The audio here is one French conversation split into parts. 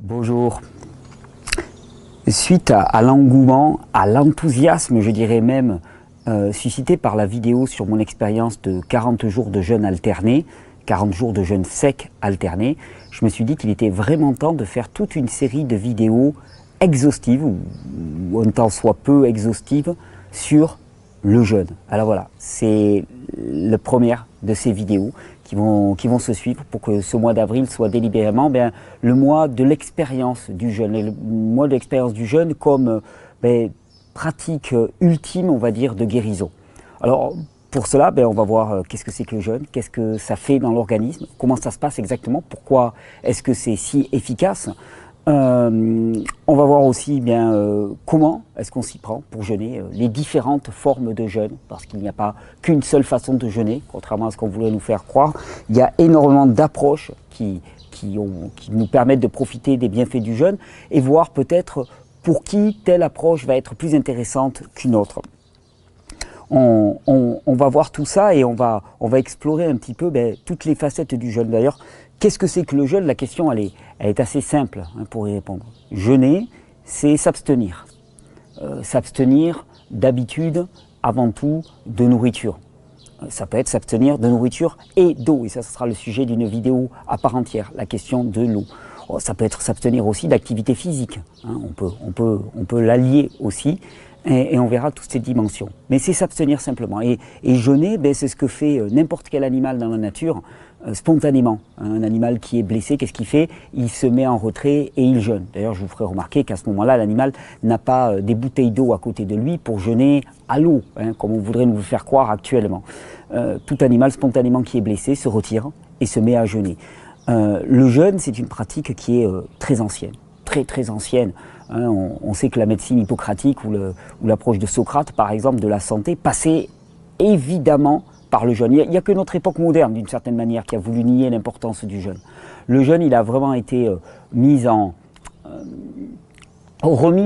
Bonjour. Suite à l'engouement, à l'enthousiasme, je dirais même, suscité par la vidéo sur mon expérience de 40 jours de jeûne alterné, 40 jours de jeûne sec alterné, je me suis dit qu'il était vraiment temps de faire toute une série de vidéos exhaustives, ou un temps soit peu exhaustives, sur le jeûne. Alors voilà, c'est la première de ces vidéos qui vont se suivre pour que ce mois d'avril soit délibérément le mois de l'expérience du jeûne, le mois de l'expérience du jeûne comme pratique ultime, on va dire, de guérison. Alors pour cela, on va voir qu'est-ce que c'est que le jeûne, qu'est-ce que ça fait dans l'organisme, comment ça se passe exactement, pourquoi est-ce que c'est si efficace. On va voir aussi comment est-ce qu'on s'y prend pour jeûner, les différentes formes de jeûne, parce qu'il n'y a pas qu'une seule façon de jeûner, contrairement à ce qu'on voulait nous faire croire. Il y a énormément d'approches qui nous permettent de profiter des bienfaits du jeûne et voir peut-être pour qui telle approche va être plus intéressante qu'une autre. On va voir tout ça et on va explorer un petit peu toutes les facettes du jeûne. D'ailleurs, qu'est-ce que c'est que le jeûne? La question elle est assez simple pour y répondre. Jeûner, c'est s'abstenir. S'abstenir d'habitude, avant tout, de nourriture. Ça peut être s'abstenir de nourriture et d'eau, et ça, ce sera le sujet d'une vidéo à part entière, la question de l'eau. Ça peut être s'abstenir aussi d'activité physique. On peut l'allier aussi. Et on verra toutes ces dimensions. Mais c'est s'abstenir simplement. Et jeûner, c'est ce que fait n'importe quel animal dans la nature, spontanément. Un animal qui est blessé, qu'est-ce qu'il fait? Il se met en retrait et il jeûne. D'ailleurs, je vous ferai remarquer qu'à ce moment-là, l'animal n'a pas des bouteilles d'eau à côté de lui pour jeûner à l'eau, comme on voudrait nous le faire croire actuellement. Tout animal spontanément qui est blessé se retire et se met à jeûner. Le jeûne, c'est une pratique qui est très ancienne, très ancienne. On sait que la médecine hippocratique ou l'approche de Socrate, par exemple, de la santé, passait évidemment par le jeûne. Il n'y a que notre époque moderne, d'une certaine manière, qui a voulu nier l'importance du jeûne. Le jeûne, il a vraiment été remis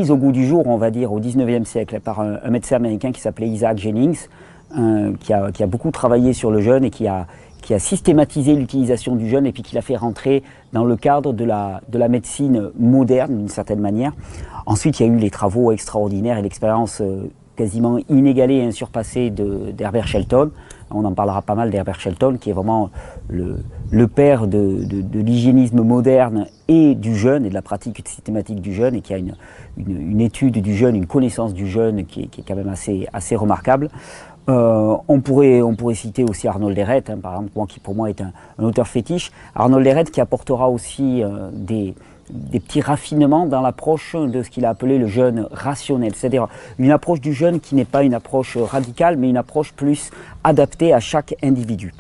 au goût du jour, on va dire, au 19e siècle, par un médecin américain qui s'appelait Isaac Jennings, qui a beaucoup travaillé sur le jeûne et qui a systématisé l'utilisation du jeûne et puis qui l'a fait rentrer dans le cadre de la médecine moderne d'une certaine manière. Ensuite, il y a eu les travaux extraordinaires et l'expérience quasiment inégalée et insurpassée d'Herbert Shelton. On en parlera pas mal d'Herbert Shelton, qui est vraiment le père de l'hygiénisme moderne et du jeûne et de la pratique systématique du jeûne, et qui a une étude du jeûne, une connaissance du jeûne qui est quand même assez remarquable. On pourrait citer aussi Arnold Ehret, par exemple, qui pour moi est un auteur fétiche. Arnold Ehret qui apportera aussi des petits raffinements dans l'approche de ce qu'il a appelé le jeûne rationnel, c'est-à-dire une approche du jeûne qui n'est pas une approche radicale, mais une approche plus adaptée à chaque individu.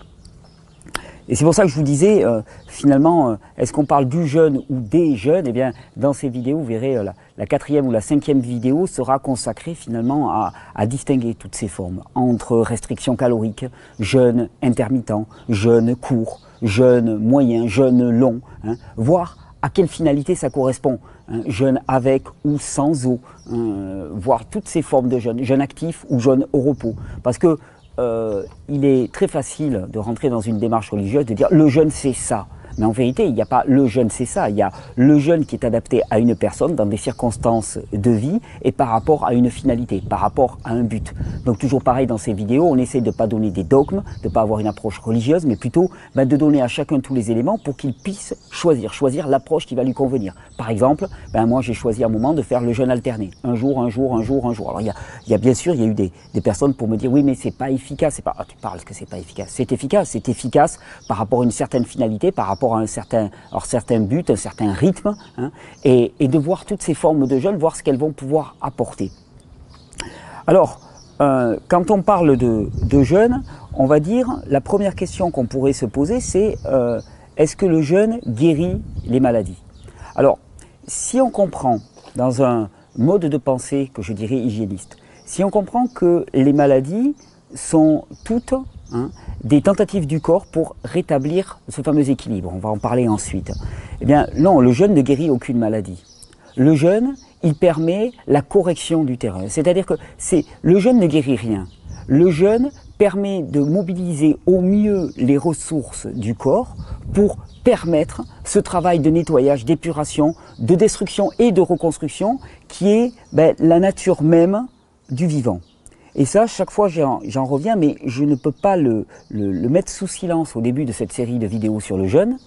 Et c'est pour ça que je vous disais, finalement, est-ce qu'on parle du jeûne ou des jeûnes? Eh bien, dans ces vidéos, vous verrez, la 4e ou la 5e vidéo sera consacrée finalement à distinguer toutes ces formes entre restriction calorique, jeûne intermittent, jeûne court, jeûne moyen, jeûne long, voir à quelle finalité ça correspond, jeûne avec ou sans eau, voir toutes ces formes de jeûne, jeûne actif ou jeûne au repos. Parce que il est très facile de rentrer dans une démarche religieuse, de dire le jeûne c'est ça. Mais en vérité, il n'y a pas le jeûne c'est ça, il y a le jeûne qui est adapté à une personne dans des circonstances de vie et par rapport à une finalité, par rapport à un but. Donc toujours pareil dans ces vidéos, on essaie de ne pas donner des dogmes, de ne pas avoir une approche religieuse, mais plutôt de donner à chacun tous les éléments pour qu'il puisse choisir l'approche qui va lui convenir. Par exemple, moi j'ai choisi à un moment de faire le jeûne alterné, un jour. Alors il y a bien sûr, il y a eu des personnes pour me dire oui mais c'est pas efficace, c'est pas, tu parles que c'est pas efficace, c'est efficace par rapport à une certaine finalité, par rapport à un certain but, un certain rythme, et de voir toutes ces formes de jeûne, voir ce qu'elles vont pouvoir apporter. Alors, quand on parle de jeûne, on va dire, la première question qu'on pourrait se poser, c'est est-ce que le jeûne guérit les maladies? Alors, si on comprend dans un mode de pensée que je dirais hygiéniste, si on comprend que les maladies sont toutes des tentatives du corps pour rétablir ce fameux équilibre, on va en parler ensuite. Eh bien non, le jeûne ne guérit aucune maladie. Le jeûne, il permet la correction du terrain. C'est-à-dire que le jeûne ne guérit rien. Le jeûne permet de mobiliser au mieux les ressources du corps pour permettre ce travail de nettoyage, d'épuration, de destruction et de reconstruction qui est la nature même du vivant. Et ça, chaque fois j'en reviens, mais je ne peux pas le mettre sous silence au début de cette série de vidéos sur le jeûne.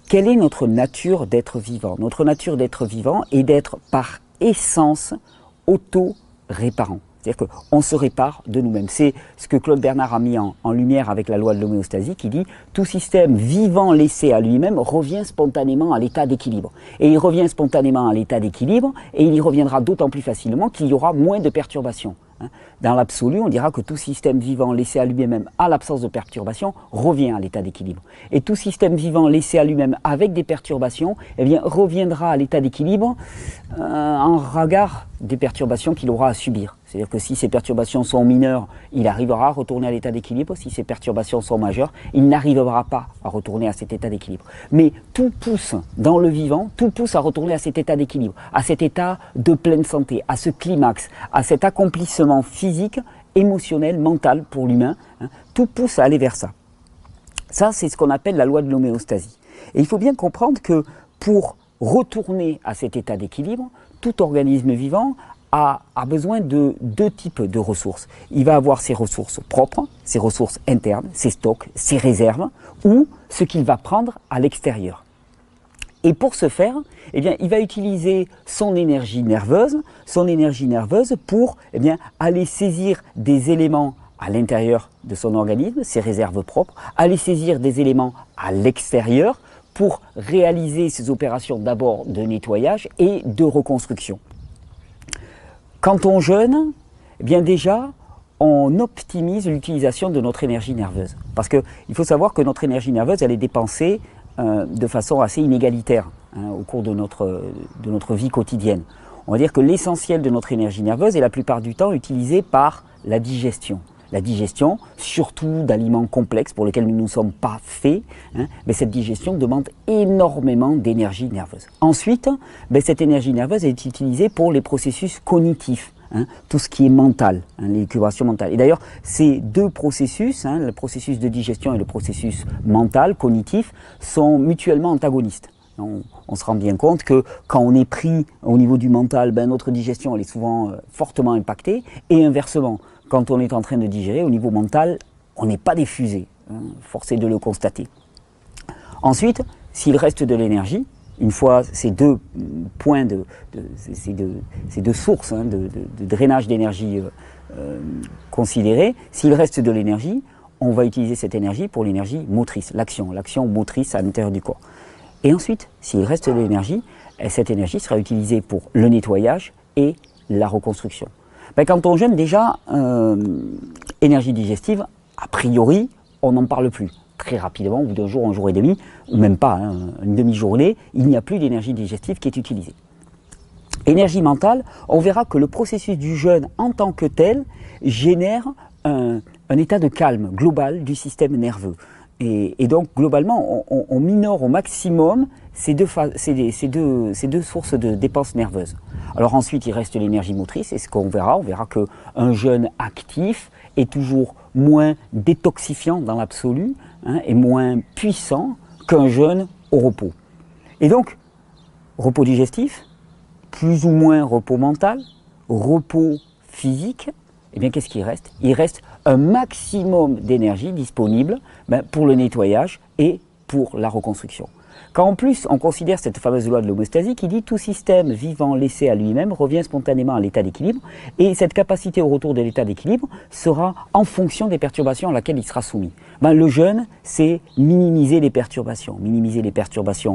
Quelle est notre nature d'être vivant? Notre nature d'être vivant est d'être par essence auto-réparant. C'est-à-dire qu'on se répare de nous-mêmes. C'est ce que Claude Bernard a mis en lumière avec la loi de l'homéostasie qui dit « Tout système vivant laissé à lui-même revient spontanément à l'état d'équilibre. » Et il revient spontanément à l'état d'équilibre et il y reviendra d'autant plus facilement qu'il y aura moins de perturbations. Dans l'absolu, on dira que tout système vivant laissé à lui-même à l'absence de perturbations revient à l'état d'équilibre. Et tout système vivant laissé à lui-même avec des perturbations reviendra à l'état d'équilibre en regard des perturbations qu'il aura à subir. C'est-à-dire que si ces perturbations sont mineures, il arrivera à retourner à l'état d'équilibre. Si ces perturbations sont majeures, il n'arrivera pas à retourner à cet état d'équilibre. Mais tout pousse dans le vivant, tout pousse à retourner à cet état d'équilibre, à cet état de pleine santé, à ce climax, à cet accomplissement physique, émotionnel, mental pour l'humain. Tout pousse à aller vers ça. Ça, c'est ce qu'on appelle la loi de l'homéostasie. Et il faut bien comprendre que pour retourner à cet état d'équilibre, tout organisme vivant a besoin de deux types de ressources. Il va avoir ses ressources propres, ses ressources internes, ses stocks, ses réserves, ou ce qu'il va prendre à l'extérieur. Et pour ce faire, il va utiliser son énergie nerveuse pour aller saisir des éléments à l'intérieur de son organisme, ses réserves propres, aller saisir des éléments à l'extérieur pour réaliser ces opérations d'abord de nettoyage et de reconstruction. Quand on jeûne, déjà, on optimise l'utilisation de notre énergie nerveuse. Parce qu'il faut savoir que notre énergie nerveuse, elle est dépensée de façon assez inégalitaire au cours de notre vie quotidienne. On va dire que l'essentiel de notre énergie nerveuse est la plupart du temps utilisé par la digestion. La digestion, surtout d'aliments complexes pour lesquels nous ne sommes pas faits, mais cette digestion demande énormément d'énergie nerveuse. Ensuite, cette énergie nerveuse est utilisée pour les processus cognitifs, tout ce qui est mental, l'élucubration mentale. Et d'ailleurs, ces deux processus, le processus de digestion et le processus mental, cognitif, sont mutuellement antagonistes. On se rend bien compte que quand on est pris au niveau du mental, notre digestion elle est souvent fortement impactée, et inversement. Quand on est en train de digérer, au niveau mental, on n'est pas diffusé, forcé de le constater. Ensuite, s'il reste de l'énergie, une fois ces deux points, ces deux sources de drainage d'énergie considérées, s'il reste de l'énergie, on va utiliser cette énergie pour l'énergie motrice, l'action motrice à l'intérieur du corps. Et ensuite, s'il reste de l'énergie, cette énergie sera utilisée pour le nettoyage et la reconstruction. Quand on jeûne déjà, énergie digestive, a priori, on n'en parle plus. Très rapidement, au bout d'un jour, un jour et demi, ou même pas, une demi-journée, il n'y a plus d'énergie digestive qui est utilisée. Énergie mentale, on verra que le processus du jeûne en tant que tel génère un état de calme global du système nerveux. Et donc, globalement, on minore au maximum ces deux sources de dépenses nerveuses. Alors ensuite, il reste l'énergie motrice, et ce qu'on verra, on verra qu'un jeûne actif est toujours moins détoxifiant dans l'absolu, et moins puissant qu'un jeûne au repos. Et donc, repos digestif, plus ou moins repos mental, repos physique, qu'est-ce qu'il reste? Il reste un maximum d'énergie disponible pour le nettoyage et pour la reconstruction. Quand en plus on considère cette fameuse loi de l'homéostasie qui dit tout système vivant laissé à lui-même revient spontanément à l'état d'équilibre, et cette capacité au retour de l'état d'équilibre sera en fonction des perturbations à laquelle il sera soumis. Le jeûne, c'est minimiser les perturbations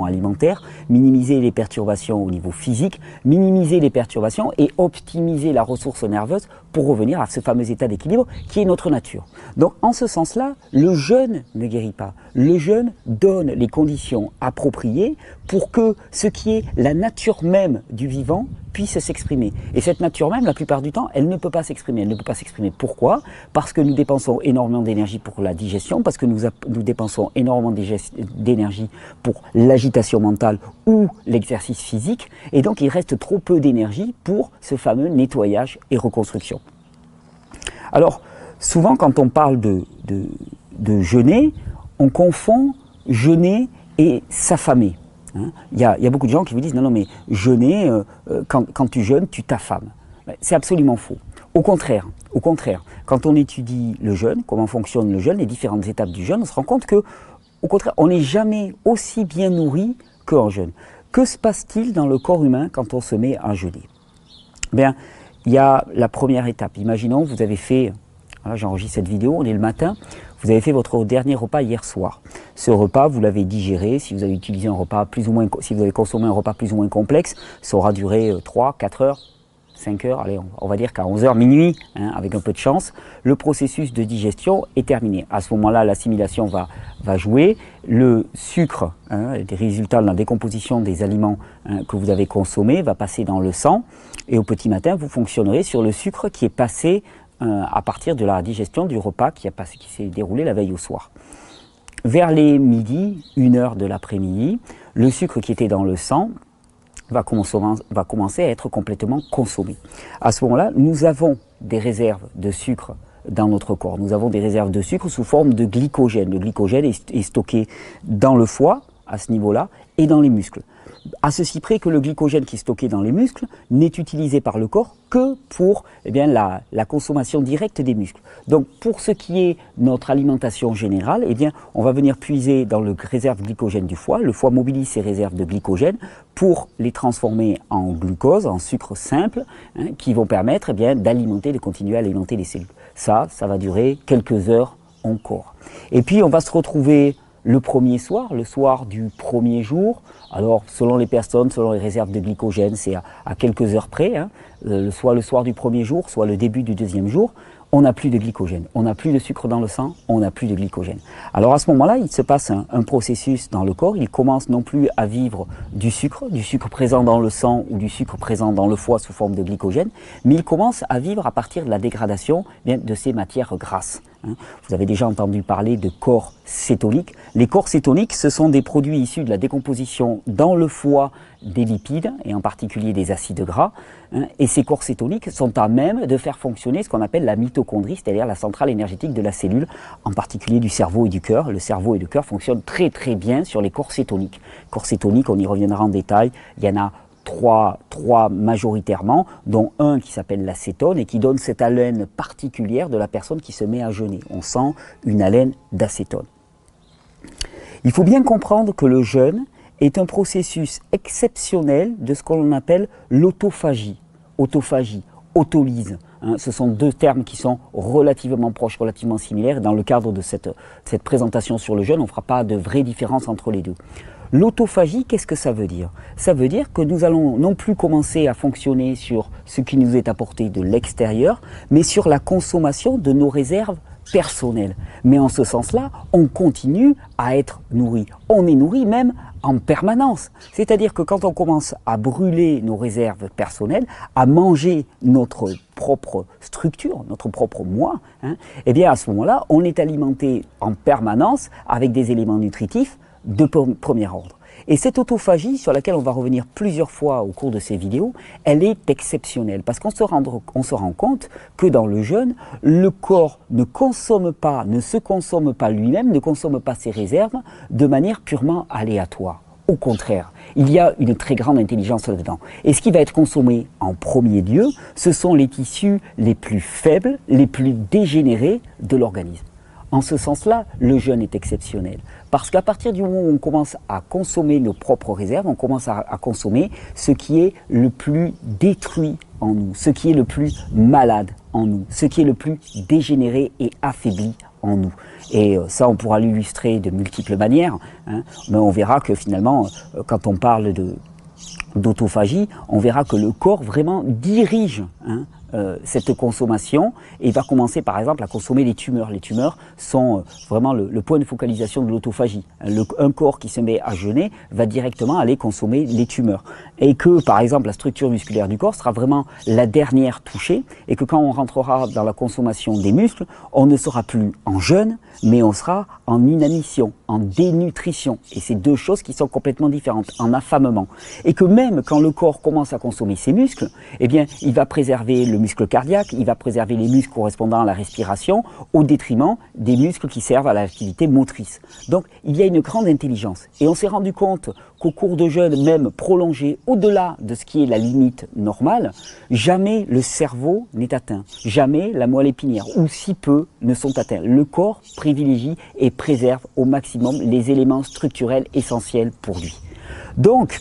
alimentaires, minimiser les perturbations au niveau physique, minimiser les perturbations et optimiser la ressource nerveuse pour revenir à ce fameux état d'équilibre qui est notre nature. Donc en ce sens-là, le jeûne ne guérit pas. Le jeûne donne les conditions appropriées pour que ce qui est la nature même du vivant puisse s'exprimer. Et cette nature même, la plupart du temps, elle ne peut pas s'exprimer. Elle ne peut pas s'exprimer. Pourquoi? Parce que nous dépensons énormément d'énergie pour la digestion, parce que nous dépensons énormément d'énergie pour l'agitation mentale ou l'exercice physique, et donc il reste trop peu d'énergie pour ce fameux nettoyage et reconstruction. Alors, Souvent, quand on parle de jeûner, on confond jeûner et s'affamer. Hein. Il y a beaucoup de gens qui vous disent non, non, mais jeûner, quand tu jeûnes, tu t'affames. C'est absolument faux. Au contraire, quand on étudie le jeûne, comment fonctionne le jeûne, les différentes étapes du jeûne, on se rend compte que, au contraire, on n'est jamais aussi bien nourri qu'en jeûne. Que se passe-t-il dans le corps humain quand on se met à jeûner? Bien, il y a la première étape. Imaginons, vous avez fait, voilà, j'enregistre cette vidéo, on est le matin, vous avez fait votre dernier repas hier soir. Ce repas, vous l'avez digéré. Si vous avez utilisé un repas plus ou moins, si vous avez consommé un repas plus ou moins complexe, ça aura duré 3, 4 heures, 5 heures, allez, on va dire qu'à 11 heures, minuit, hein, avec un peu de chance, le processus de digestion est terminé. À ce moment-là, l'assimilation va jouer. Le sucre, hein, des résultats de la décomposition des aliments que vous avez consommés, va passer dans le sang. Et au petit matin, vous fonctionnerez sur le sucre qui est passé à partir de la digestion du repas qui s'est déroulé la veille au soir. Vers les midi, 1 heure de l'après-midi, le sucre qui était dans le sang va commencer à être complètement consommé. À ce moment-là, nous avons des réserves de sucre dans notre corps. Nous avons des réserves de sucre sous forme de glycogène. Le glycogène est stocké dans le foie, à ce niveau-là, et dans les muscles. À ceci près que le glycogène qui est stocké dans les muscles n'est utilisé par le corps que pour la consommation directe des muscles. Donc pour ce qui est notre alimentation générale, on va venir puiser dans le réserve glycogène du foie. Le foie mobilise ses réserves de glycogène pour les transformer en glucose, en sucre simple, hein, qui vont permettre de continuer à alimenter les cellules. Ça va durer quelques heures encore. Et puis on va se retrouver le premier soir, le soir du premier jour. Alors, selon les personnes, selon les réserves de glycogène, c'est à quelques heures près, hein, soit le soir du premier jour, soit le début du deuxième jour, on n'a plus de glycogène. On n'a plus de sucre dans le sang, on n'a plus de glycogène. Alors à ce moment-là, il se passe un processus dans le corps. Il commence non plus à vivre du sucre présent dans le sang ou du sucre présent dans le foie sous forme de glycogène, mais il commence à vivre à partir de la dégradation de ces matières grasses. Vous avez déjà entendu parler de corps cétoniques. Les corps cétoniques, ce sont des produits issus de la décomposition dans le foie des lipides, et en particulier des acides gras. Et ces corps cétoniques sont à même de faire fonctionner ce qu'on appelle la mitochondrie, c'est-à-dire la centrale énergétique de la cellule, en particulier du cerveau et du cœur. Le cerveau et le cœur fonctionnent très très bien sur les corps cétoniques. Corps cétoniques, on y reviendra en détail, il y en a trois majoritairement, dont un qui s'appelle l'acétone et qui donne cette haleine particulière de la personne qui se met à jeûner. On sent une haleine d'acétone. Il faut bien comprendre que le jeûne est un processus exceptionnel de ce qu'on appelle l'autophagie. Autophagie, autolyse. Ce sont deux termes qui sont relativement proches, relativement similaires. Dans le cadre de cette présentation sur le jeûne, on ne fera pas de vraie différence entre les deux. L'autophagie, qu'est-ce que ça veut dire? Ça veut dire que nous allons non plus commencer à fonctionner sur ce qui nous est apporté de l'extérieur, mais sur la consommation de nos réserves personnelles. Mais en ce sens-là, on continue à être nourri. On est nourri même en permanence. C'est-à-dire que quand on commence à brûler nos réserves personnelles, à manger notre propre structure, notre propre moi, eh bien à ce moment-là, on est alimenté en permanence avec des éléments nutritifs de premier ordre. Et cette autophagie, sur laquelle on va revenir plusieurs fois au cours de ces vidéos, elle est exceptionnelle parce qu'on se rend compte que dans le jeûne, le corps ne se consomme pas lui-même, ne consomme pas ses réserves de manière purement aléatoire. Au contraire, il y a une très grande intelligence là-dedans. Et ce qui va être consommé en premier lieu, ce sont les tissus les plus faibles, les plus dégénérés de l'organisme. En ce sens-là, le jeûne est exceptionnel. Parce qu'à partir du moment où on commence à consommer nos propres réserves, on commence à consommer ce qui est le plus détruit en nous, ce qui est le plus malade en nous, ce qui est le plus dégénéré et affaibli en nous. Et ça, on pourra l'illustrer de multiples manières, mais on verra que finalement, quand on parle d'autophagie, on verra que le corps vraiment dirige cette consommation et va commencer par exemple à consommer les tumeurs. Les tumeurs sont vraiment le point de focalisation de l'autophagie. Un corps qui se met à jeûner va directement aller consommer les tumeurs. Et que par exemple la structure musculaire du corps sera vraiment la dernière touchée et que quand on rentrera dans la consommation des muscles, on ne sera plus en jeûne, mais on sera en inanition, en dénutrition. Et c'est deux choses qui sont complètement différentes, en affamement. Et que même quand le corps commence à consommer ses muscles, eh bien il va préserver le le muscle cardiaque, il va préserver les muscles correspondant à la respiration au détriment des muscles qui servent à l'activité motrice. Donc il y a une grande intelligence. Et on s'est rendu compte qu'au cours de jeûne, même prolongé au-delà de ce qui est la limite normale, jamais le cerveau n'est atteint, jamais la moelle épinière, ou si peu ne sont atteints. Le corps privilégie et préserve au maximum les éléments structurels essentiels pour lui. Donc,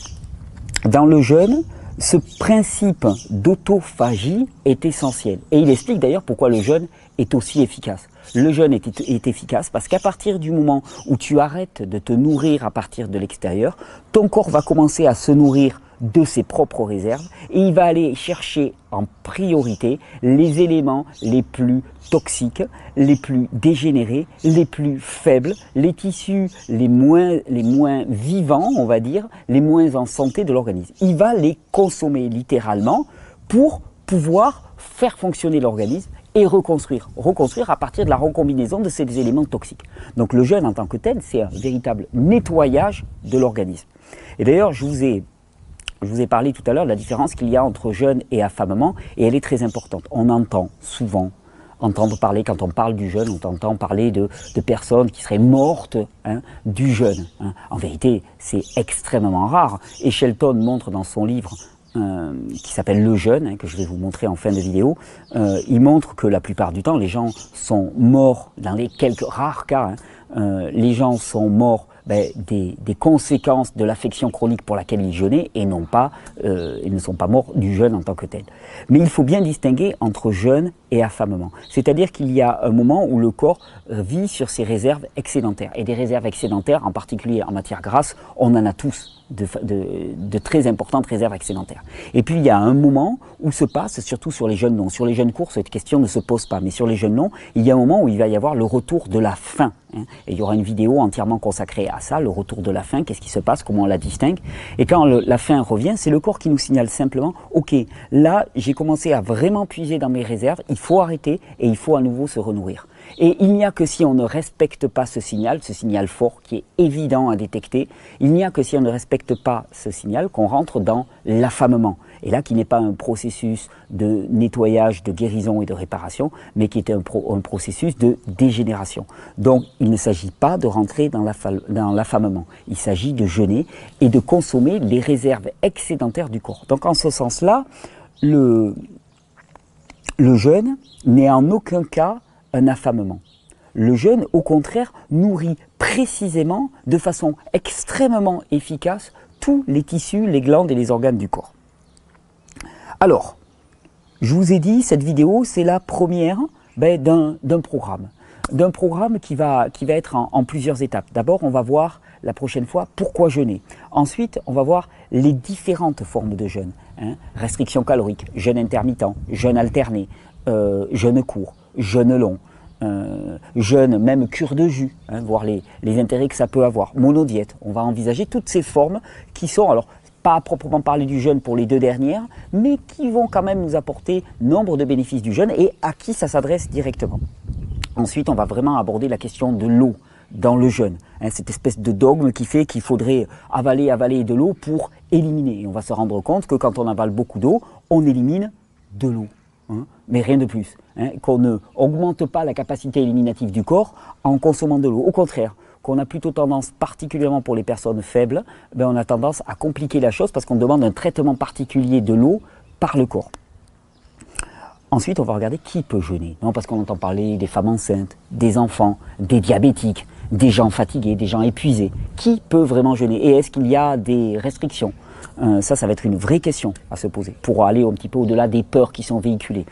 dans le jeûne, ce principe d'autophagie est essentiel. Et il explique d'ailleurs pourquoi le jeûne est aussi efficace. Le jeûne est efficace parce qu'à partir du moment où tu arrêtes de te nourrir à partir de l'extérieur, ton corps va commencer à se nourrir de ses propres réserves et il va aller chercher en priorité les éléments les plus toxiques, les plus dégénérés, les plus faibles, les tissus les moins vivants, on va dire, les moins en santé de l'organisme. Il va les consommer littéralement pour pouvoir faire fonctionner l'organisme et reconstruire à partir de la recombinaison de ces éléments toxiques. Donc le jeûne en tant que tel, c'est un véritable nettoyage de l'organisme. Et d'ailleurs, je vous ai parlé tout à l'heure de la différence qu'il y a entre jeûne et affamement, et elle est très importante. On entend souvent entendre parler, quand on parle du jeûne, on entend parler de personnes qui seraient mortes du jeûne. En vérité, c'est extrêmement rare. Et Shelton montre dans son livre qui s'appelle Le Jeûne, que je vais vous montrer en fin de vidéo, il montre que la plupart du temps, les gens sont morts, dans les quelques rares cas, les gens sont morts des conséquences de l'affection chronique pour laquelle ils jeûnaient et non pas, ils ne sont pas morts du jeûne en tant que tel. Mais il faut bien distinguer entre jeûne et affamement. C'est-à-dire qu'il y a un moment où le corps vit sur ses réserves excédentaires. Et des réserves excédentaires, en particulier en matière grasse, on en a tous de très importantes réserves excédentaires. Et puis il y a un moment où se passe, surtout sur les jeûnes longs, sur les jeûnes courts, cette question ne se pose pas, mais sur les jeûnes longs, il y a un moment où il va y avoir le retour de la faim. Et il y aura une vidéo entièrement consacrée à ça, le retour de la faim, qu'est-ce qui se passe, comment on la distingue. Et quand la faim revient, c'est le corps qui nous signale simplement, ok, là j'ai commencé à vraiment puiser dans mes réserves, il faut arrêter et il faut à nouveau se renourrir. Et il n'y a que si on ne respecte pas ce signal fort qui est évident à détecter, il n'y a que si on ne respecte pas ce signal qu'on rentre dans l'affamement. Et là, qui n'est pas un processus de nettoyage, de guérison et de réparation, mais qui est un processus de dégénération. Donc, il ne s'agit pas de rentrer dans l'affamement. Il s'agit de jeûner et de consommer les réserves excédentaires du corps. Donc, en ce sens-là, le jeûne n'est en aucun cas un affamement. Le jeûne, au contraire, nourrit précisément, de façon extrêmement efficace, tous les tissus, les glandes et les organes du corps. Alors, je vous ai dit, cette vidéo, c'est la première d'un programme. D'un programme qui va être en plusieurs étapes. D'abord, on va voir la prochaine fois pourquoi jeûner. Ensuite, on va voir les différentes formes de jeûne. Restriction calorique, jeûne intermittent, jeûne alterné, jeûne court, jeûne long, jeûne, même cure de jus, voir les intérêts que ça peut avoir, monodiète. On va envisager toutes ces formes qui sont, alors pas à proprement parler du jeûne pour les deux dernières, mais qui vont quand même nous apporter nombre de bénéfices du jeûne et à qui ça s'adresse directement. Ensuite, on va vraiment aborder la question de l'eau dans le jeûne, cette espèce de dogme qui fait qu'il faudrait avaler de l'eau pour éliminer. Et on va se rendre compte que quand on avale beaucoup d'eau, on élimine de l'eau. Mais rien de plus, qu'on ne augmente pas la capacité éliminative du corps en consommant de l'eau. Au contraire, qu'on a plutôt tendance, particulièrement pour les personnes faibles, on a tendance à compliquer la chose parce qu'on demande un traitement particulier de l'eau par le corps. Ensuite, on va regarder qui peut jeûner. Non, parce qu'on entend parler des femmes enceintes, des enfants, des diabétiques, des gens fatigués, des gens épuisés. Qui peut vraiment jeûner? Et est-ce qu'il y a des restrictions? Ça va être une vraie question à se poser pour aller un petit peu au-delà des peurs qui sont véhiculées.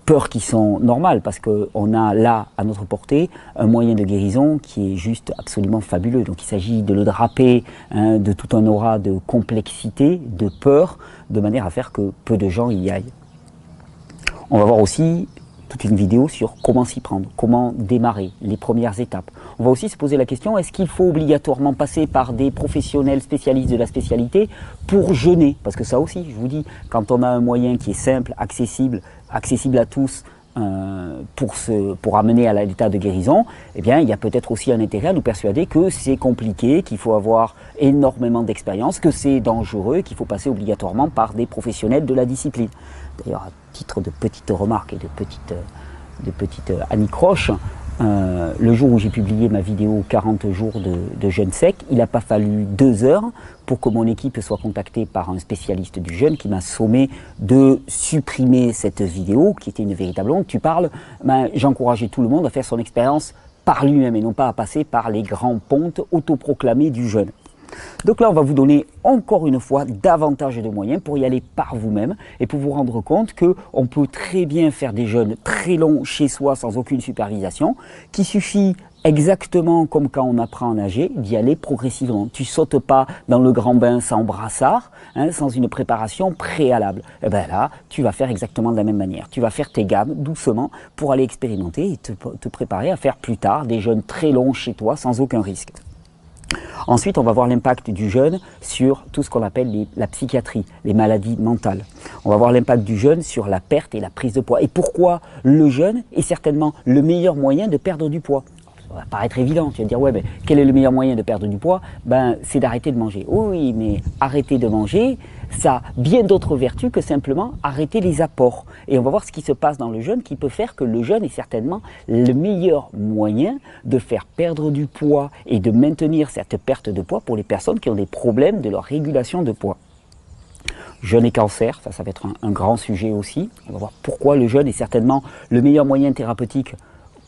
Peurs qui sont normales parce qu'on a là à notre portée un moyen de guérison qui est juste absolument fabuleux. Donc il s'agit de le draper de tout un aura de complexité, de peur, de manière à faire que peu de gens y aillent. On va voir aussi toute une vidéo sur comment s'y prendre, comment démarrer, les premières étapes. On va aussi se poser la question, est-ce qu'il faut obligatoirement passer par des professionnels spécialistes de la spécialité pour jeûner? Parce que ça aussi, je vous dis, quand on a un moyen qui est simple, accessible à tous, pour amener à l'état de guérison, eh bien, il y a peut-être aussi un intérêt à nous persuader que c'est compliqué, qu'il faut avoir énormément d'expérience, que c'est dangereux, qu'il faut passer obligatoirement par des professionnels de la discipline. D'ailleurs, à titre de petite remarque et de petite anicroche, le jour où j'ai publié ma vidéo 40 jours de jeûne sec, il n'a pas fallu 2 heures pour que mon équipe soit contactée par un spécialiste du jeûne qui m'a sommé de supprimer cette vidéo, qui était une véritable honte. Tu parles, j'encourageais tout le monde à faire son expérience par lui-même et non pas à passer par les grands pontes autoproclamés du jeûne. Donc là, on va vous donner encore une fois davantage de moyens pour y aller par vous-même et pour vous rendre compte qu'on peut très bien faire des jeûnes très longs chez soi sans aucune supervision, qu'il suffit exactement comme quand on apprend à nager, d'y aller progressivement. Tu sautes pas dans le grand bain sans brassard, sans une préparation préalable. Et bien là, tu vas faire exactement de la même manière. Tu vas faire tes gammes doucement pour aller expérimenter et te préparer à faire plus tard des jeûnes très longs chez toi sans aucun risque. Ensuite, on va voir l'impact du jeûne sur tout ce qu'on appelle la psychiatrie, les maladies mentales. On va voir l'impact du jeûne sur la perte et la prise de poids. Et pourquoi le jeûne est certainement le meilleur moyen de perdre du poids. Ça va paraître évident, tu vas te dire, ouais, mais quel est le meilleur moyen de perdre du poids? C'est d'arrêter de manger. Oui, mais arrêter de manger, ça a bien d'autres vertus que simplement arrêter les apports. Et on va voir ce qui se passe dans le jeûne qui peut faire que le jeûne est certainement le meilleur moyen de faire perdre du poids et de maintenir cette perte de poids pour les personnes qui ont des problèmes de leur régulation de poids. Jeûne et cancer, ça va être un grand sujet aussi. On va voir pourquoi le jeûne est certainement le meilleur moyen thérapeutique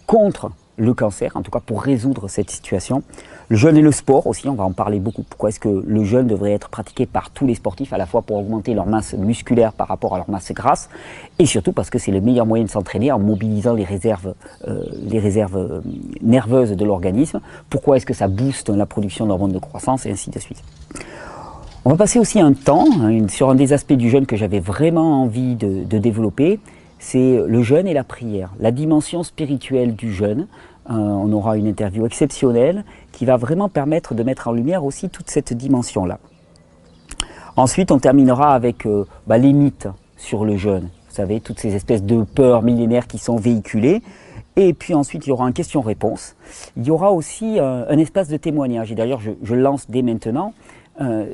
contre le cancer, en tout cas pour résoudre cette situation. Le jeûne et le sport aussi, on va en parler beaucoup. Pourquoi est-ce que le jeûne devrait être pratiqué par tous les sportifs, à la fois pour augmenter leur masse musculaire par rapport à leur masse grasse, et surtout parce que c'est le meilleur moyen de s'entraîner en mobilisant les réserves nerveuses de l'organisme. Pourquoi est-ce que ça booste la production d'hormones de croissance, et ainsi de suite. On va passer aussi un temps sur un des aspects du jeûne que j'avais vraiment envie de développer, c'est le jeûne et la prière, la dimension spirituelle du jeûne. On aura une interview exceptionnelle qui va vraiment permettre de mettre en lumière aussi toute cette dimension-là. Ensuite, on terminera avec les mythes sur le jeûne. Vous savez, toutes ces espèces de peurs millénaires qui sont véhiculées. Et puis ensuite, il y aura un question-réponse. Il y aura aussi un espace de témoignage. Et d'ailleurs, je le lance dès maintenant.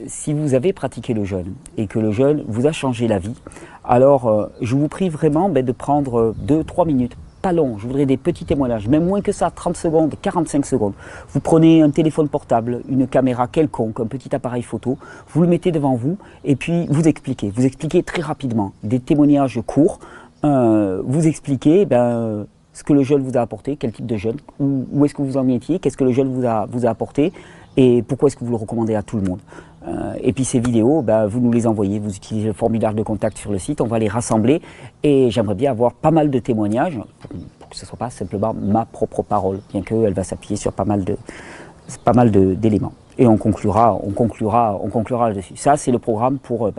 Si vous avez pratiqué le jeûne et que le jeûne vous a changé la vie, alors je vous prie vraiment de prendre 2-3 minutes, pas long, je voudrais des petits témoignages, même moins que ça, 30 secondes, 45 secondes. Vous prenez un téléphone portable, une caméra quelconque, un petit appareil photo, vous le mettez devant vous et puis vous expliquez très rapidement, des témoignages courts, vous expliquez ce que le jeûne vous a apporté, quel type de jeûne, où est-ce que vous en étiez, qu'est-ce que le jeûne vous a apporté, et pourquoi est-ce que vous le recommandez à tout le monde. Et puis ces vidéos, vous nous les envoyez, vous utilisez le formulaire de contact sur le site, on va les rassembler, et j'aimerais bien avoir pas mal de témoignages, pour que ce ne soit pas simplement ma propre parole, bien qu'elle va s'appuyer sur pas mal d'éléments. Et on conclura là-dessus. Ça, c'est le programme pour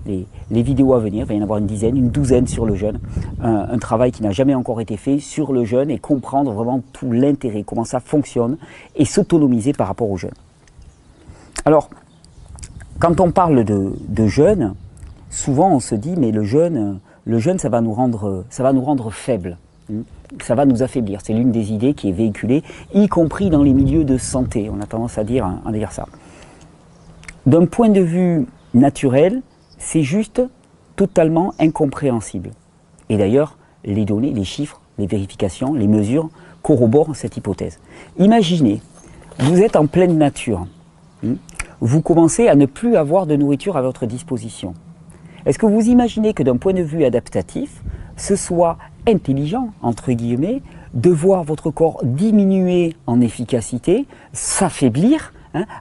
les vidéos à venir. Il va y en avoir une douzaine sur le jeûne. Un travail qui n'a jamais encore été fait sur le jeûne et comprendre vraiment tout l'intérêt, comment ça fonctionne et s'autonomiser par rapport au jeûne. Alors, quand on parle de jeûne, souvent on se dit mais le jeûne ça va nous rendre faibles. Ça va nous affaiblir. C'est l'une des idées qui est véhiculée, y compris dans les milieux de santé. On a tendance à dire ça. D'un point de vue naturel, c'est juste totalement incompréhensible. Et d'ailleurs, les données, les chiffres, les vérifications, les mesures corroborent cette hypothèse. Imaginez, vous êtes en pleine nature. Vous commencez à ne plus avoir de nourriture à votre disposition. Est-ce que vous imaginez que d'un point de vue adaptatif, ce soit intelligent, entre guillemets, de voir votre corps diminuer en efficacité, s'affaiblir,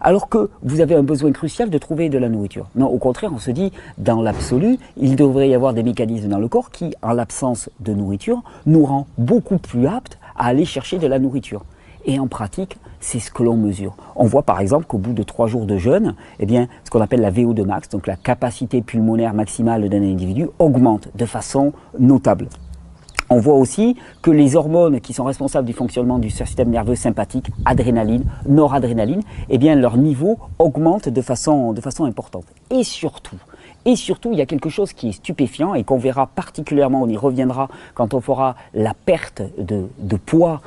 alors que vous avez un besoin crucial de trouver de la nourriture? Non, au contraire, on se dit, dans l'absolu, il devrait y avoir des mécanismes dans le corps qui, en l'absence de nourriture, nous rend beaucoup plus aptes à aller chercher de la nourriture. Et en pratique, c'est ce que l'on mesure. On voit par exemple qu'au bout de 3 jours de jeûne, ce qu'on appelle la VO2 max, donc la capacité pulmonaire maximale d'un individu, augmente de façon notable. On voit aussi que les hormones qui sont responsables du fonctionnement du système nerveux sympathique, adrénaline, noradrénaline, leur niveau augmente de façon importante. Et Et surtout, il y a quelque chose qui est stupéfiant et qu'on verra particulièrement, on y reviendra quand on fera la perte de poids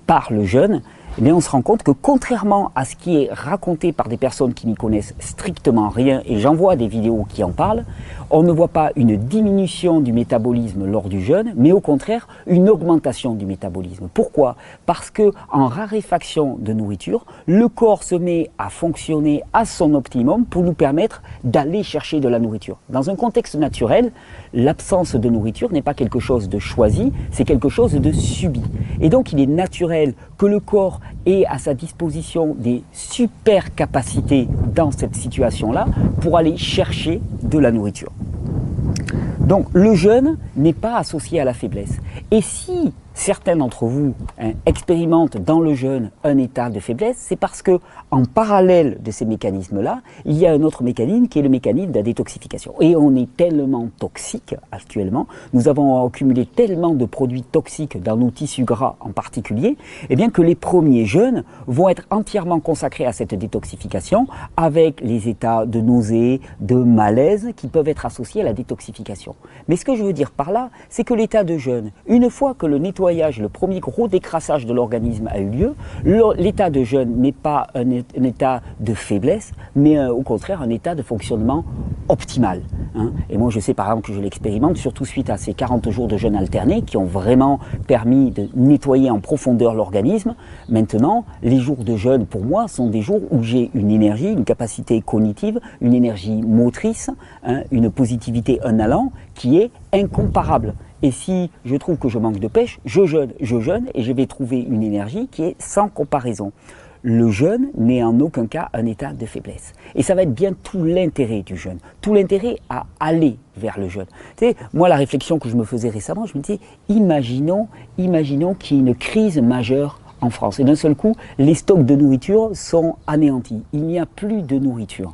par le jeûne. Eh bien, on se rend compte que contrairement à ce qui est raconté par des personnes qui n'y connaissent strictement rien, et j'en vois des vidéos qui en parlent, on ne voit pas une diminution du métabolisme lors du jeûne, mais au contraire une augmentation du métabolisme. Pourquoi? Parce que en raréfaction de nourriture, le corps se met à fonctionner à son optimum pour nous permettre d'aller chercher de la nourriture. Dans un contexte naturel, l'absence de nourriture n'est pas quelque chose de choisi, c'est quelque chose de subi. Et donc il est naturel que le corps ait à sa disposition des super capacités dans cette situation-là pour aller chercher de la nourriture. Donc le jeûne n'est pas associé à la faiblesse. Et si certains d'entre vous expérimentent dans le jeûne un état de faiblesse, c'est parce que en parallèle de ces mécanismes-là, il y a un autre mécanisme qui est le mécanisme de la détoxification. Et on est tellement toxique actuellement, nous avons accumulé tellement de produits toxiques dans nos tissus gras en particulier, eh bien que les premiers jeûnes vont être entièrement consacrés à cette détoxification avec les états de nausée, de malaise qui peuvent être associés à la détoxification. Mais ce que je veux dire par là, c'est que l'état de jeûne, une fois que le nettoyage, le premier gros décrassage de l'organisme a eu lieu, l'état de jeûne n'est pas un état de faiblesse, mais au contraire un état de fonctionnement optimal. Et moi je sais par exemple que je l'expérimente, surtout suite à ces 40 jours de jeûne alterné qui ont vraiment permis de nettoyer en profondeur l'organisme. Maintenant, les jours de jeûne pour moi sont des jours où j'ai une énergie, une capacité cognitive, une énergie motrice, une positivité, un allant qui est incomparable. Et si je trouve que je manque de pêche, je jeûne et je vais trouver une énergie qui est sans comparaison. Le jeûne n'est en aucun cas un état de faiblesse. Et ça va être bien tout l'intérêt du jeûne, tout l'intérêt à aller vers le jeûne. Tu sais, moi la réflexion que je me faisais récemment, je me disais, imaginons qu'il y ait une crise majeure en France. Et d'un seul coup, les stocks de nourriture sont anéantis. Il n'y a plus de nourriture.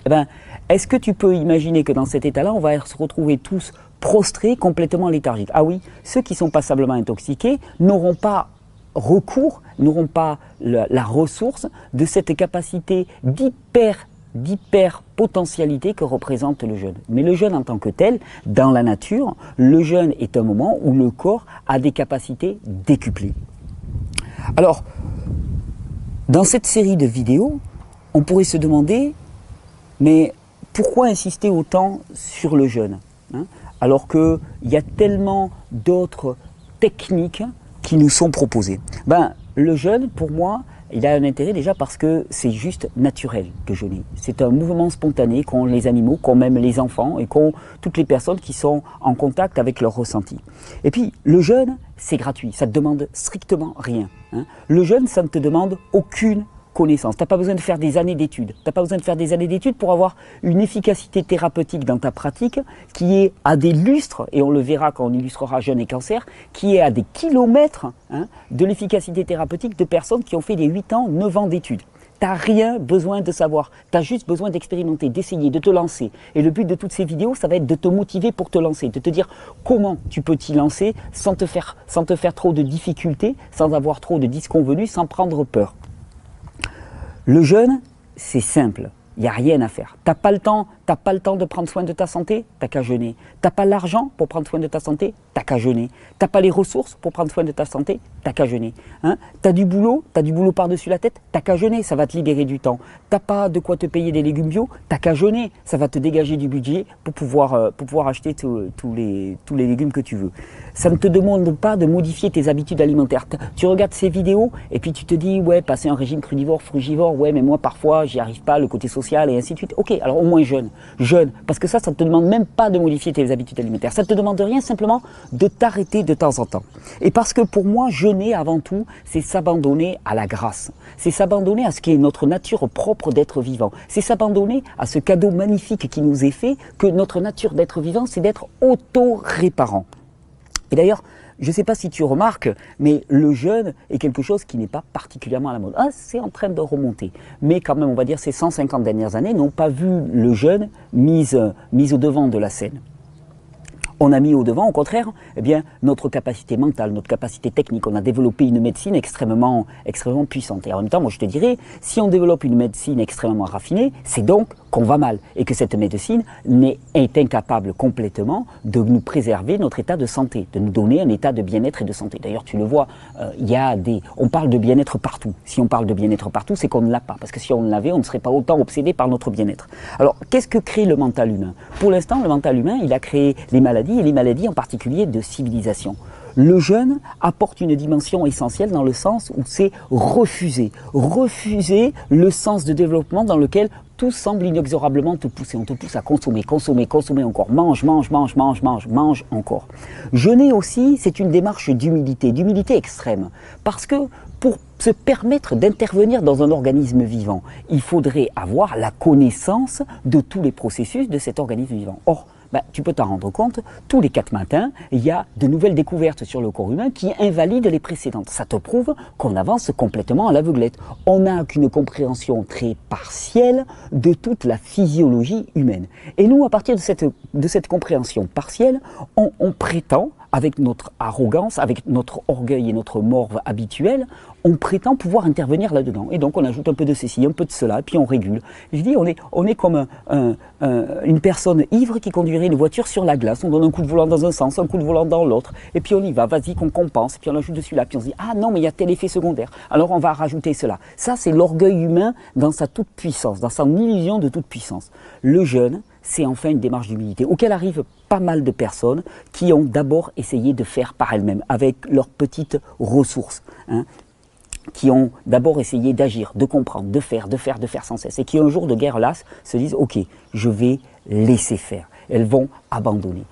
Eh ben, est-ce que tu peux imaginer que dans cet état-là, on va se retrouver tous prostrés, complètement léthargiques? Ah oui, ceux qui sont passablement intoxiqués n'auront pas recours, n'auront pas la ressource de cette capacité d'hyper-potentialité que représente le jeûne. Mais le jeûne en tant que tel, dans la nature, le jeûne est un moment où le corps a des capacités décuplées. Alors, dans cette série de vidéos, on pourrait se demander, mais pourquoi insister autant sur le jeûne, alors qu'il y a tellement d'autres techniques qui nous sont proposées? Le jeûne, pour moi, il a un intérêt déjà parce que c'est juste naturel de jeûner. C'est un mouvement spontané qu'ont les animaux, qu'ont même les enfants et qu'ont toutes les personnes qui sont en contact avec leur ressenti. Et puis, le jeûne, c'est gratuit, ça ne te demande strictement rien. Le jeûne, ça ne te demande aucune connaissance. Tu n'as pas besoin de faire des années d'études. Tu n'as pas besoin de faire des années d'études pour avoir une efficacité thérapeutique dans ta pratique qui est à des lustres, et on le verra quand on illustrera jeûne et cancer, qui est à des kilomètres de l'efficacité thérapeutique de personnes qui ont fait des 8 ans, 9 ans d'études. Tu n'as rien besoin de savoir, tu as juste besoin d'expérimenter, d'essayer, de te lancer. Et le but de toutes ces vidéos, ça va être de te motiver pour te lancer, de te dire comment tu peux t'y lancer sans te faire trop de difficultés, sans avoir trop de disconvenus, sans prendre peur. Le jeûne, c'est simple, il n'y a rien à faire. T'as pas le temps de prendre soin de ta santé, t'as qu'à jeûner. T'as pas l'argent pour prendre soin de ta santé, t'as qu'à jeûner. T'as pas les ressources pour prendre soin de ta santé, t'as qu'à jeûner. T'as du boulot par-dessus la tête, t'as qu'à jeûner, ça va te libérer du temps. T'as pas de quoi te payer des légumes bio, t'as qu'à jeûner, ça va te dégager du budget pour pouvoir acheter tous les légumes que tu veux. Ça ne te demande pas de modifier tes habitudes alimentaires. Tu regardes ces vidéos et puis tu te dis, ouais, passer un régime crudivore, frugivore, ouais, mais moi parfois j'y arrive pas, le côté social et ainsi de suite. Ok, alors au moins jeûne, parce que ça ne te demande même pas de modifier tes habitudes alimentaires. Ça ne te demande rien, simplement de t'arrêter de temps en temps. Et parce que pour moi, jeûner avant tout, c'est s'abandonner à la grâce. C'est s'abandonner à ce qui est notre nature propre d'être vivant. C'est s'abandonner à ce cadeau magnifique qui nous est fait, que notre nature d'être vivant, c'est d'être auto-réparant. Et d'ailleurs, je ne sais pas si tu remarques, mais le jeûne est quelque chose qui n'est pas particulièrement à la mode. Ah, c'est en train de remonter. Mais quand même, on va dire, ces 150 dernières années n'ont pas vu le jeûne mis au devant de la scène. On a mis au devant, au contraire, eh bien, notre capacité mentale, notre capacité technique. On a développé une médecine extrêmement puissante. Et en même temps, moi je te dirais, si on développe une médecine extrêmement raffinée, c'est donc qu'on va mal et que cette médecine est incapable complètement de nous préserver notre état de santé, de nous donner un état de bien-être et de santé. D'ailleurs, tu le vois, on parle de bien-être partout. Si on parle de bien-être partout, c'est qu'on ne l'a pas. Parce que si on l'avait, on ne serait pas autant obsédé par notre bien-être. Alors, qu'est-ce que crée le mental humain? Pour l'instant, le mental humain, il a créé les maladies, et les maladies en particulier de civilisation. Le jeûne apporte une dimension essentielle dans le sens où c'est refuser le sens de développement dans lequel tout semble inexorablement te pousser. On te pousse à consommer, consommer, consommer encore. Mange, mange, mange, mange, mange, mange encore. Jeûner aussi, c'est une démarche d'humilité extrême. Parce que pour se permettre d'intervenir dans un organisme vivant, il faudrait avoir la connaissance de tous les processus de cet organisme vivant. Or, tu peux t'en rendre compte, tous les 4 matins, il y a de nouvelles découvertes sur le corps humain qui invalident les précédentes. Ça te prouve qu'on avance complètement à l'aveuglette. On n'a qu'une compréhension très partielle de toute la physiologie humaine. Et nous, à partir de cette compréhension partielle, on prétend, avec notre arrogance, avec notre orgueil et notre morve habituelle, on prétend pouvoir intervenir là-dedans. Et donc on ajoute un peu de ceci, un peu de cela, et puis on régule. Je dis, on est comme une personne ivre qui conduirait une voiture sur la glace. On donne un coup de volant dans un sens, un coup de volant dans l'autre, et puis on y va, vas-y qu'on compense, et puis on ajoute dessus là, puis on se dit, ah non, mais il y a tel effet secondaire, alors on va rajouter cela. Ça, c'est l'orgueil humain dans sa toute puissance, dans son illusion de toute puissance. Le jeûne, c'est enfin une démarche d'humilité, auquel arrivent pas mal de personnes qui ont d'abord essayé de faire par elles-mêmes, avec leurs petites ressources, qui ont d'abord essayé d'agir, de comprendre, de faire sans cesse, et qui un jour de guerre lasse se disent « Ok, je vais laisser faire ». Elles vont abandonner.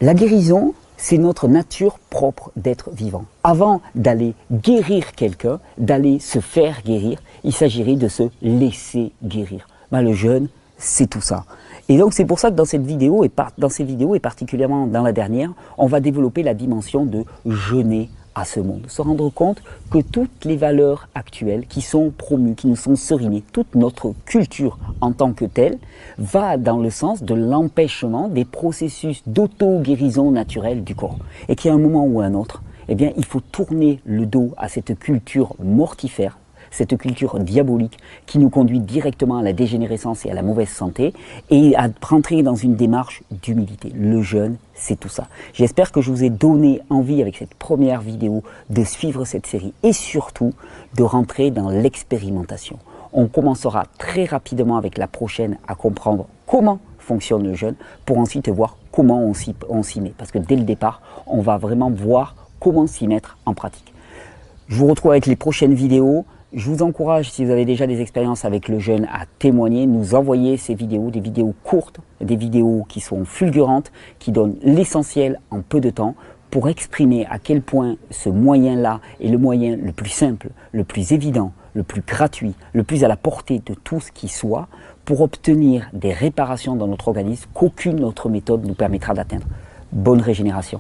La guérison, c'est notre nature propre d'être vivant. Avant d'aller guérir quelqu'un, d'aller se faire guérir, il s'agirait de se laisser guérir. Le jeûne, c'est tout ça. Et donc c'est pour ça que dans ces vidéos, et particulièrement dans la dernière, on va développer la dimension de jeûner à ce monde. Se rendre compte que toutes les valeurs actuelles qui sont promues, qui nous sont serinées, toute notre culture en tant que telle, va dans le sens de l'empêchement des processus d'auto-guérison naturelle du corps. Et qu'à un moment ou à un autre, il faut tourner le dos à cette culture mortifère, cette culture diabolique qui nous conduit directement à la dégénérescence et à la mauvaise santé, et à rentrer dans une démarche d'humilité. Le jeûne, c'est tout ça. J'espère que je vous ai donné envie avec cette première vidéo de suivre cette série et surtout de rentrer dans l'expérimentation. On commencera très rapidement avec la prochaine à comprendre comment fonctionne le jeûne pour ensuite voir comment on s'y met. Parce que dès le départ, on va vraiment voir comment s'y mettre en pratique. Je vous retrouve avec les prochaines vidéos. Je vous encourage, si vous avez déjà des expériences avec le jeûne, à témoigner, nous envoyer ces vidéos, des vidéos courtes, des vidéos qui sont fulgurantes, qui donnent l'essentiel en peu de temps pour exprimer à quel point ce moyen-là est le moyen le plus simple, le plus évident, le plus gratuit, le plus à la portée de tout ce qui soit, pour obtenir des réparations dans notre organisme qu'aucune autre méthode nous permettra d'atteindre. Bonne régénération.